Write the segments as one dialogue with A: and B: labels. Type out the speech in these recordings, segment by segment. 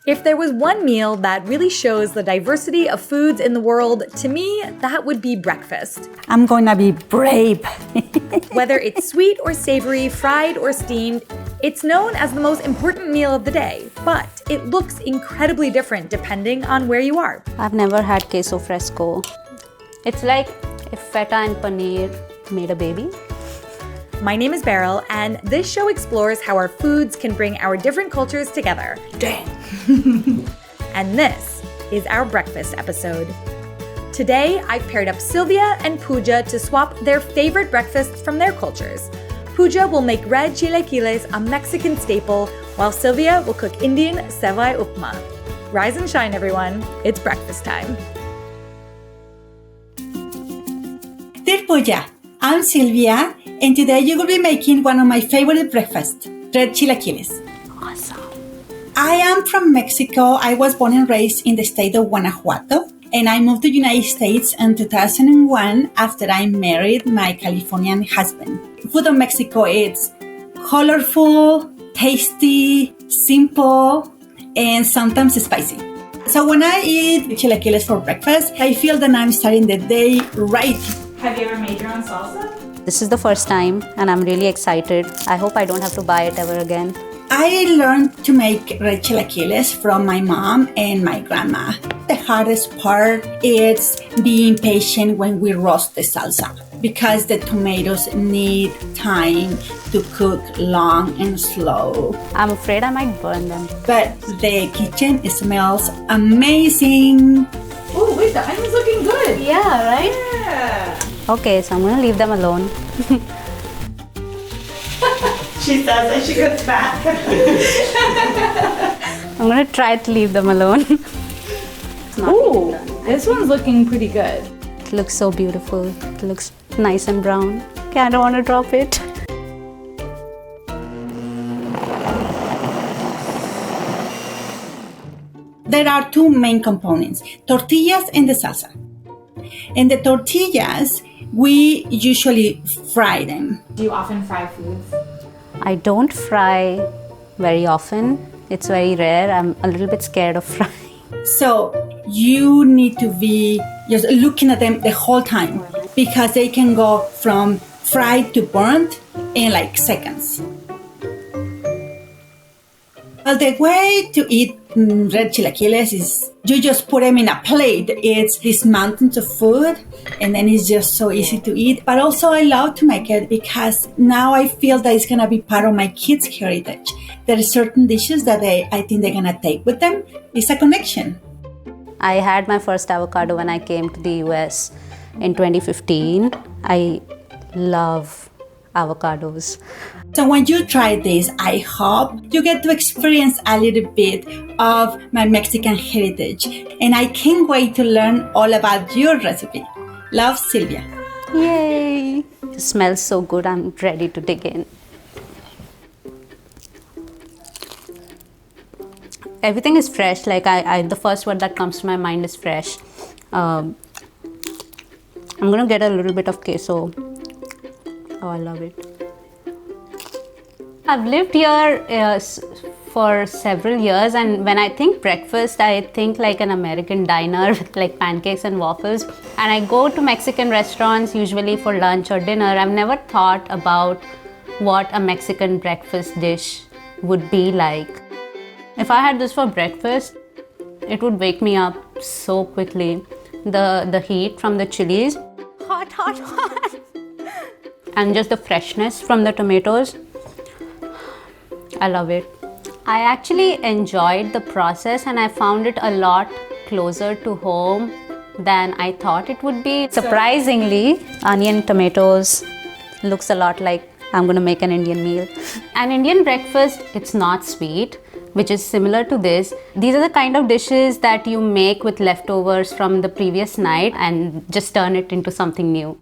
A: If there was one meal that really shows the diversity of foods in the world, to me, that would be breakfast.
B: I'm gonna be brave.
A: Whether it's sweet or savory, fried or steamed, it's known as the most important meal of the day, but it looks incredibly different depending on where you are.
C: I've never had queso fresco. It's like if feta and paneer made a baby.
A: My name is Beryl, and this show explores how our foods can bring our different cultures together.
B: Dang.
A: And this is our breakfast episode. Today, I've paired up Sylvia and Pooja to swap their favorite breakfasts from their cultures. Pooja will make red chilaquiles, a Mexican staple, while Sylvia will cook Indian sevai upma. Rise and shine, everyone. It's breakfast time.
B: Dear Pooja, I'm Sylvia, and today you will be making one of my favorite breakfasts, red chilaquiles.
C: Awesome.
B: I am from Mexico. I was born and raised in the state of Guanajuato, and I moved to the United States in 2001 after I married my Californian husband. Food of Mexico is colorful, tasty, simple, and sometimes spicy. So when I eat chilaquiles for breakfast, I feel that I'm starting the day right.
A: Have you ever made your own salsa?
C: This is the first time and I'm really excited. I hope I don't have to buy it ever again.
B: I learned to make red chilaquiles from my mom and my grandma. The hardest part is being patient when we roast the salsa because the tomatoes need time to cook long and slow.
C: I'm afraid I might burn them.
B: But the kitchen smells amazing.
A: Oh, wait, the onions looking good.
C: Yeah, right?
A: Yeah.
C: Okay, so I'm gonna leave them alone.
B: She says that she goes back.
C: I'm gonna try to leave them alone.
A: Ooh, this one's looking pretty good.
C: It looks so beautiful. It looks nice and brown. Okay, I don't want to drop it.
B: There are two main components, tortillas and the salsa. And the tortillas, we usually fry them.
A: Do you often fry foods?
C: I don't fry very often. It's very rare. I'm a little bit scared of frying.
B: So you need to be just looking at them the whole time because they can go from fried to burnt in like seconds. Well, the way to eat red chilaquiles is you just put them in a plate. It's these mountains of food, and then it's just so easy to eat. But also I love to make it because now I feel that it's going to be part of my kids' heritage. There are certain dishes that I think they're going to take with them. It's a connection.
C: I had my first avocado when I came to the US in 2015. I love avocados.
B: So when you try this, I hope you get to experience a little bit of my Mexican heritage. And I can't wait to learn all about your recipe. Love, Sylvia.
C: Yay! It smells so good. I'm ready to dig in. Everything is fresh. Like the first word that comes to my mind is fresh. I'm gonna get a little bit of queso. Oh, I love it. I've lived here for several years, and when I think breakfast, I think like an American diner with like pancakes and waffles. And I go to Mexican restaurants usually for lunch or dinner. I've never thought about what a Mexican breakfast dish would be like. If I had this for breakfast, it would wake me up so quickly. The heat from the chilies, hot, hot, hot. And just the freshness from the tomatoes. I love it. I actually enjoyed the process and I found it a lot closer to home than I thought it would be. Surprisingly, onion, tomatoes, looks a lot like I'm gonna make an Indian meal. An Indian breakfast, it's not sweet, which is similar to this. These are the kind of dishes that you make with leftovers from the previous night and just turn it into something new.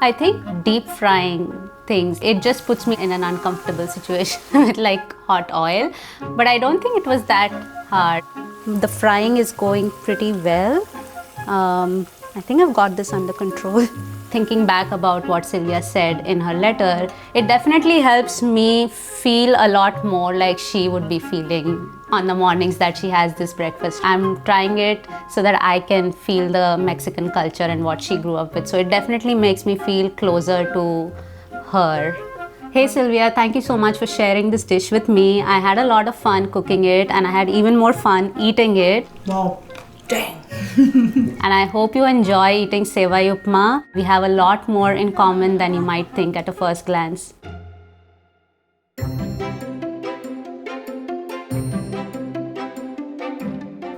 C: I think deep frying things, it just puts me in an uncomfortable situation with like hot oil, but I don't think it was that hard. The frying is going pretty well. I think I've got this under control. thinking back about what Sylvia said in her letter, it definitely helps me feel a lot more like she would be feeling on the mornings that she has this breakfast. I'm trying it so that I can feel the Mexican culture and what she grew up with. So it definitely makes me feel closer to her. Hey Sylvia, thank you so much for sharing this dish with me. I had a lot of fun cooking it and I had even more fun eating it.
B: Wow, dang.
C: And I hope you enjoy eating Sevai Upma. We have a lot more in common than you might think at a first glance.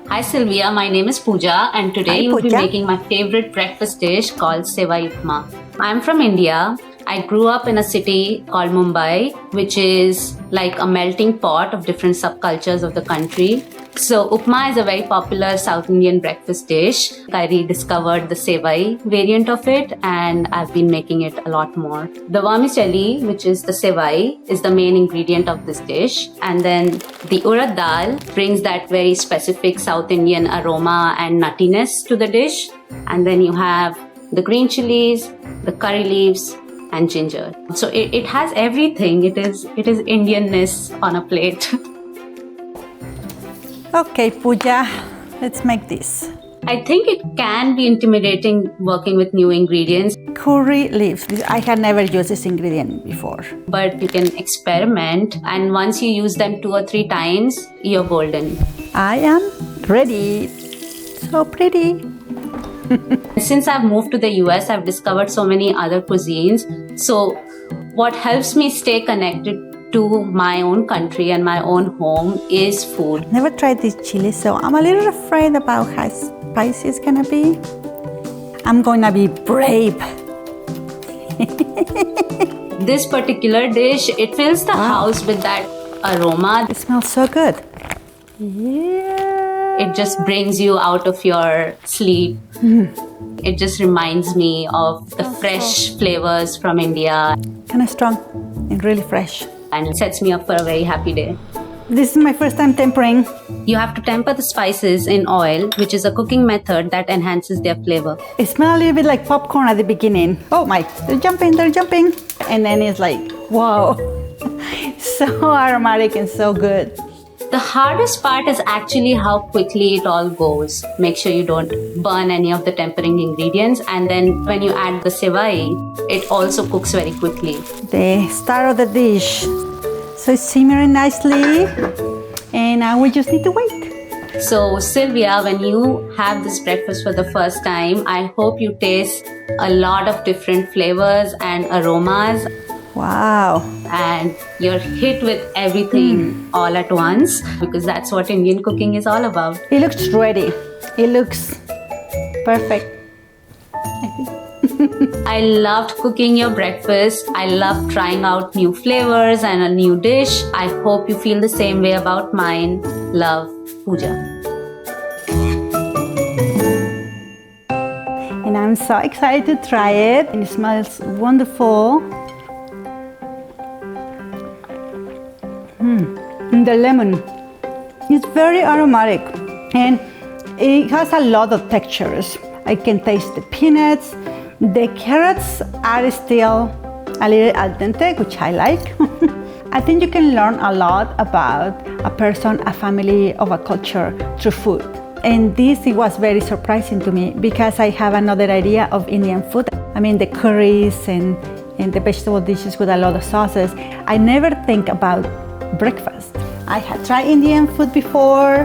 C: Hi Sylvia, my name is Pooja and today you'll be making my favorite breakfast dish called Sevai Upma. I'm from India. I grew up in a city called Mumbai, which is like a melting pot of different subcultures of the country. So upma is a very popular South Indian breakfast dish. I rediscovered the sevai variant of it and I've been making it a lot more. The vermicelli, which is the sevai, is the main ingredient of this dish. And then the urad dal brings that very specific South Indian aroma and nuttiness to the dish. And then you have the green chilies, the curry leaves, and ginger. So it has everything. It is Indianness on a plate.
B: Okay, Pooja, let's make this.
C: I think it can be intimidating working with new ingredients.
B: Curry leaves. I had never used this ingredient before.
C: But you can experiment, and once you use them 2 or 3 times, you're golden.
B: I am ready. So pretty.
C: Since I've moved to the US, I've discovered so many other cuisines. So what helps me stay connected to my own country and my own home is food.
B: Never tried this chili, so I'm a little afraid about how spicy it's gonna be. I'm gonna be brave.
C: This particular dish, it fills the house with that aroma.
B: It smells so good. Yeah.
C: It just brings you out of your sleep. It just reminds me of the fresh flavors from India.
B: Kind of strong and really fresh.
C: And it sets me up for a very happy day.
B: This is my first time tempering.
C: You have to temper the spices in oil, which is a cooking method that enhances their flavor.
B: It smells a little bit like popcorn at the beginning. Oh my, they're jumping. And then it's like, wow, so aromatic and so good.
C: The hardest part is actually how quickly it all goes. Make sure you don't burn any of the tempering ingredients. And then when you add the sevai, it also cooks very quickly.
B: The start of the dish. So it's simmering nicely. And now we just need to wait.
C: So Sylvia, when you have this breakfast for the first time, I hope you taste a lot of different flavors and aromas.
B: Wow.
C: And you're hit with everything all at once, because that's what Indian cooking is all about.
B: It looks ready. It looks perfect.
C: I loved cooking your breakfast. I loved trying out new flavors and a new dish. I hope you feel the same way about mine. Love, Pooja.
B: And I'm so excited to try it. It smells wonderful. The lemon is very aromatic and it has a lot of textures. I can taste the peanuts. The carrots are still a little al dente, which I like. I think you can learn a lot about a person, a family, of a culture through food. And this, it was very surprising to me because I have another idea of Indian food. I mean, the curries and the vegetable dishes with a lot of sauces. I never think about breakfast. I had tried Indian food before,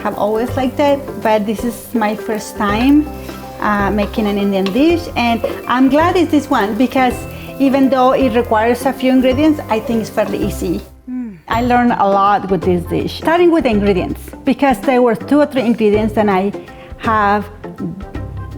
B: have always liked it, but this is my first time making an Indian dish, and I'm glad it's this one because even though it requires a few ingredients, I think it's fairly easy. I learned a lot with this dish, starting with the ingredients, because there were 2 or 3 ingredients that I have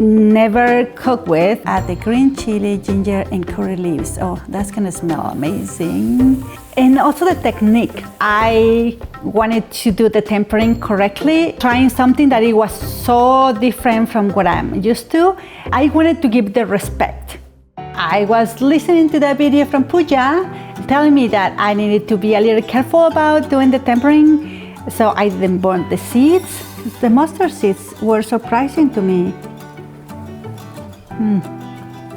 B: never cooked with. The green chili, ginger, and curry leaves. Oh, that's gonna smell amazing. And also the technique. I wanted to do the tempering correctly, trying something that it was so different from what I'm used to. I wanted to give the respect. I was listening to that video from Pooja, telling me that I needed to be a little careful about doing the tempering, so I didn't burn the seeds. The mustard seeds were surprising to me.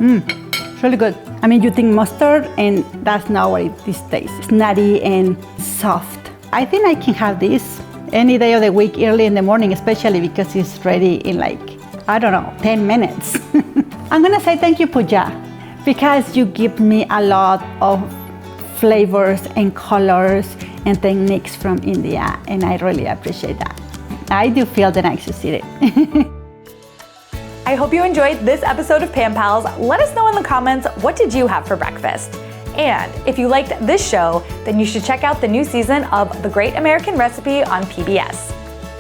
B: It's really good. I mean, you think mustard, and that's not what this tastes. It's nutty and soft. I think I can have this any day of the week, early in the morning, especially because it's ready in 10 minutes. I'm gonna say thank you, Pooja, because you give me a lot of flavors and colors and techniques from India, and I really appreciate that. I do feel that I succeeded.
A: I hope you enjoyed this episode of Pan Pals. Let us know in the comments, what did you have for breakfast? And if you liked this show, then you should check out the new season of The Great American Recipe on PBS.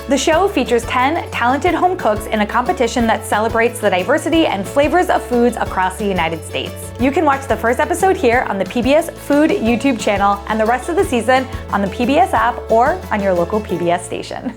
A: The show features 10 talented home cooks in a competition that celebrates the diversity and flavors of foods across the United States. You can watch the first episode here on the PBS Food YouTube channel and the rest of the season on the PBS app or on your local PBS station.